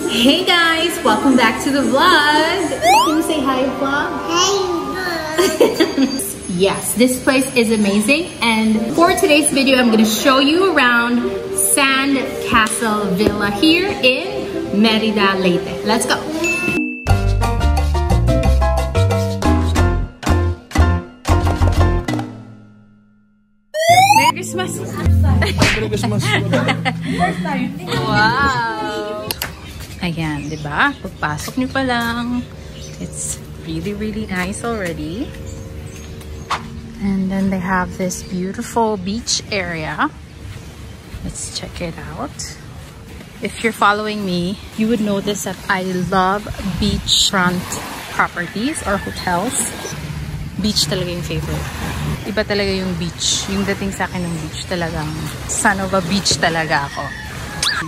Hey guys, welcome back to the vlog. Can you say hi, vlog? Hey, vlog. Yes, this place is amazing, and for today's video I'm going to show you around Sand Castle Villa here in Merida, Leyte. Let's go. Merry Christmas. Merry Christmas. First time. Wow. Ayan, diba? Pagpasok nyo pa lang, it's really nice already. And then they have this beautiful beach area. Let's check it out. If you're following me, you would notice that I love beachfront properties or hotels. Beach talaga yung favorite. Iba talaga yung beach. Yung dating sa akin ng beach talagang son of a beach talaga ako.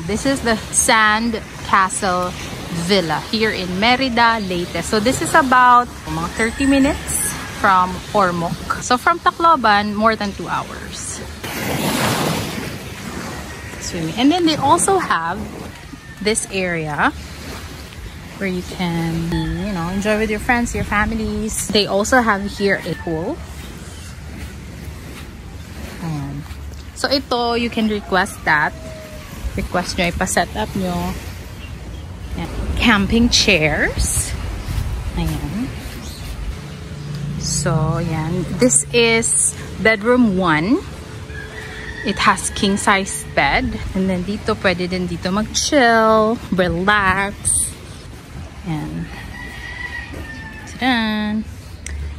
This is the Sand Castle Villa here in Merida, Leyte. So this is about mga 30 minutes from Ormoc. So from Tacloban, more than 2 hours. Swimming. And then they also have this area where you can, you know, enjoy with your friends, your families. They also have here a pool. So ito, you can request that. Request nyo, ipa-set up nyo. Ayan. Camping chairs. Ayan. So, ayan. This is bedroom 1. It has king-size bed. And then dito, pwede din dito mag-chill, relax. Ayan. Tadan!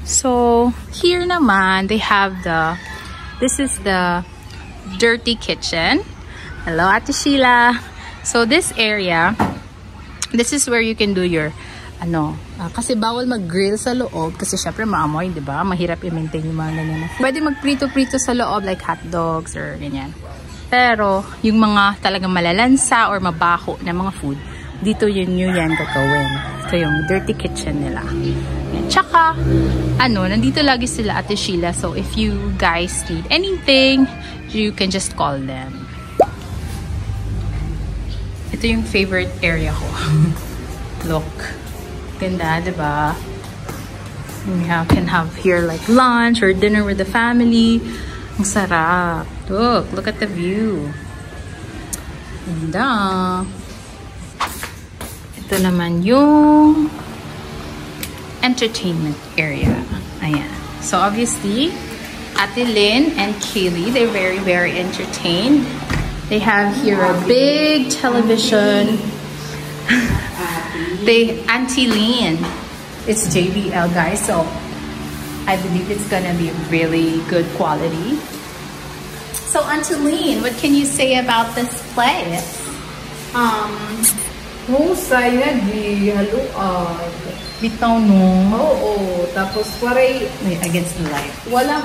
So, here naman, they have the, this is the dirty kitchen. Hello, Ate Sheila. So this area, this is where you can do your, kasi bawal mag-grill sa loob kasi syempre maamoy, di ba? Mahirap i-maintain yung mga ganyan. Pwede mag-prito-prito sa loob like hot dogs or ganyan. Pero yung mga talagang malalansa or mabaho na mga food, dito yun yan gagawin. Ito yung dirty kitchen nila. Yan. Tsaka, nandito lagi sila Ate Sheila. So if you guys need anything, you can just call them. Ito yung favorite area ko. Look. Ganda, diba? You can have here like lunch or dinner with the family. Ang sarap. Look at the view. Ganda. Ito naman yung entertainment area. Ayan. So obviously, Ate Lynn and Kaylee, they're very entertained. They have here a big television. Auntie Lynn, it's JBL guys, so I believe it's gonna be really good quality. So Auntie Lynn, what can you say about this place? Husay na di haluag. Bitaw no. Oo, tapos paray against the light. Walang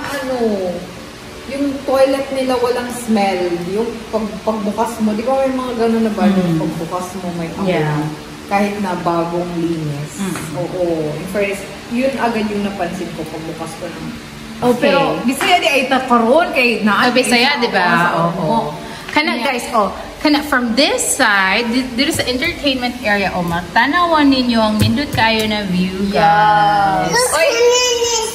yung toilet nila walang smell. Yung pagbukas mo, di ba may mga gano'n na ba yung pagbukas mo may amoy? Yeah. Kahit na bagong linis. Oo. First, yun agad yung napansin ko pagbukas ko ng... Okay. Pero, Bisaya di ay takaroon kay naan. Bisaya, di ba? Oo. Kana guys, from this side, there is an entertainment area. Matanawan ninyo ang nindot kayo na view, guys. Oy,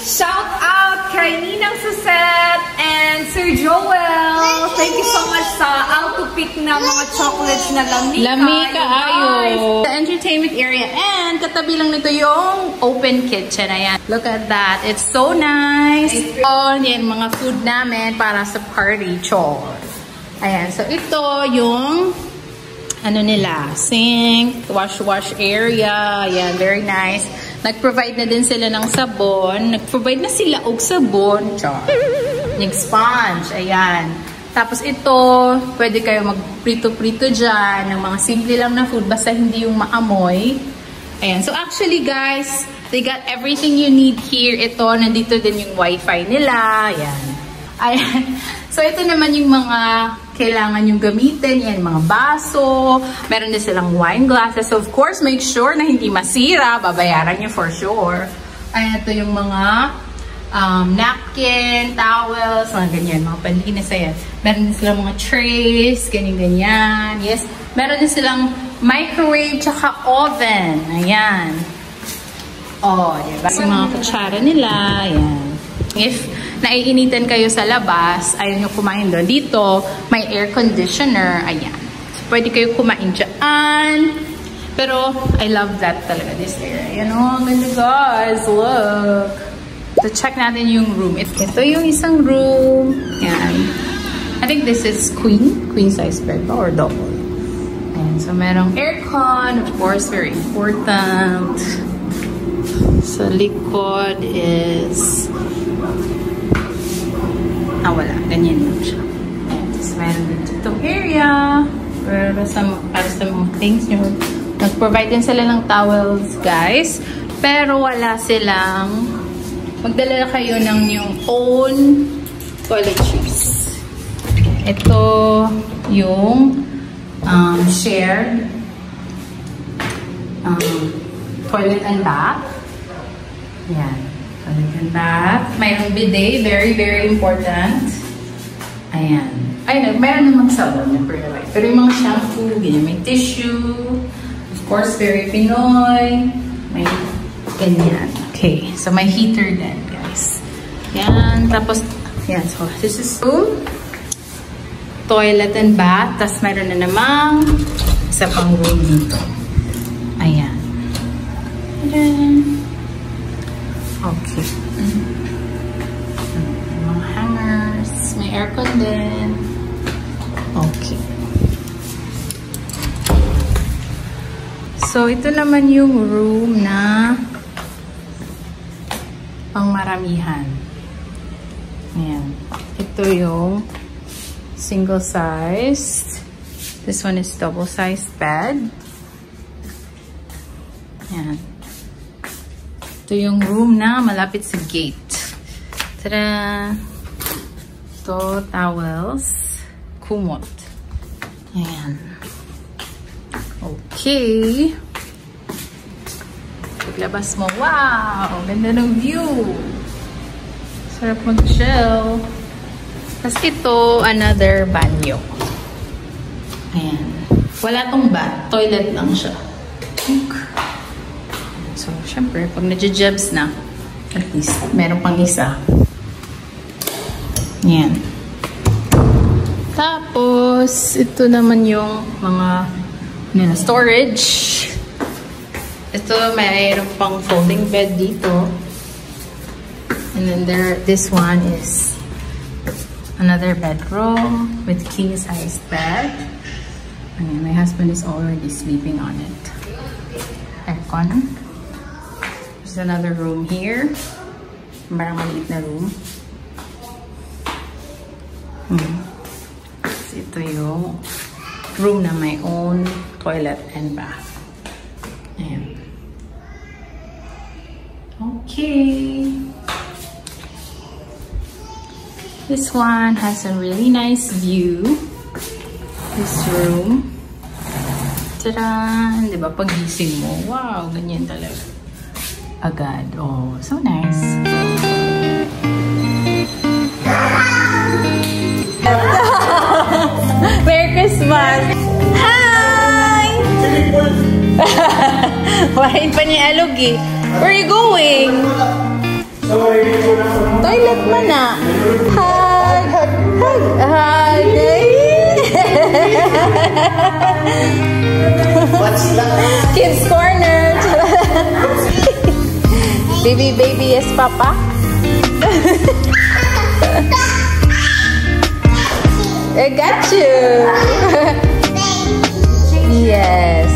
shout out kay Ninang Susette and Sir Joel. Thank you so much sa auto-pick na mga chocolates na lamika. Lamika ayo. The entertainment area, and katabi lang nito yung open kitchen. Ayan. Look at that. It's so nice. Yan, mga food namin para sa party chore. Ayan, so ito yung nila, sink, wash area. Ayan, very nice. Nag-provide na din sila ng sabon. Nag-provide na sila og sabon. Yung sponge, ayan. Tapos ito, pwede kayo mag-prito-prito dyan ng mga simple lang na food basta hindi yung maamoy. Ayan, so actually guys, they got everything you need here. Ito, nandito din yung wifi nila. Ayan. Ayan. So, ito naman yung mga kailangan yung gamitin. Yan, mga baso. Meron din silang wine glasses. So, of course, make sure na hindi masira. Babayaran nyo for sure. Ayan, ito yung mga napkin, towels, mga ganyan. Mga panlinis. Ayan. Meron din silang mga trays, ganyan-ganyan. Yes. Meron din silang microwave tsaka oven. Ayan. Oh, diba? Yung mga kutsara nila. Ayan. If naiinitan kayo sa labas, ayaw nyo kumain doon. Dito, may air conditioner. Ayan. So, pwede kayo kumain dyan. Pero, I love that talaga, this area. Ayan o, ang ganda guys. Look. So, check natin yung room. Ito yung isang room. Ayan. I think this is queen size bed ba or double. Ayan. So, merong aircon. Of course, very important. Sa likod is wala. Ganyan lang siya. Ayan. Tapos meron dito itong area para sa mga things nyo. Nag-provide din sila ng towels, guys. Pero wala silang magdala kayo ng yung own toiletries. Ito yung shared toilet and bath. Yan. Toilet and bath. Mayroong bidet. Very, very important. Ayan. Ayun, meron namang sabon. Pero yung mga shampoo, ganyan. May tissue. Of course, very Pinoy. May ganyan. Okay. So, may heater din, guys. Yan. Tapos, yan. So, this is room. Toilet and bath. Tapos, meron na namang isa pang room dito. Ayan. Ayan. Okay. Mga hangers. May aircon din. Okay. So, ito naman yung room na pangmaramihan. Ayan. Ito yung single-sized. This one is double-sized bed. Ayan. Ito yung room na malapit sa gate. Tada! Ito, towels. Kumot. Ayan. Okay. Paglabas mo, wow! Ganda ng view! Sarap mag-chill. Tapos ito, another banyo. Ayan. Wala tong bath. Toilet lang siya. So, syempre, pag nadjajabs na, at least, meron pang isa. Ayan. Tapos, ito naman yung mga storage. Ito, mayroon pang folding bed dito. And then this one is another bedroom with king-size bed. And my husband is already sleeping on it. Aircon. There's another room here. Parang maliit na room. So, ito yung room na may own toilet and bath. Ayan. Okay. This one has a really nice view. This room. Tada! Diba? Pag-gising mo, wow, ganyan talaga. Agad. Oh, so nice. Merry Christmas! Hi! Wahin pa niya alog eh. Where are you going? Toilet mo na. Hug! Hug! Hug! Kids Corner! Baby, yes, Papa? I got you! Yes.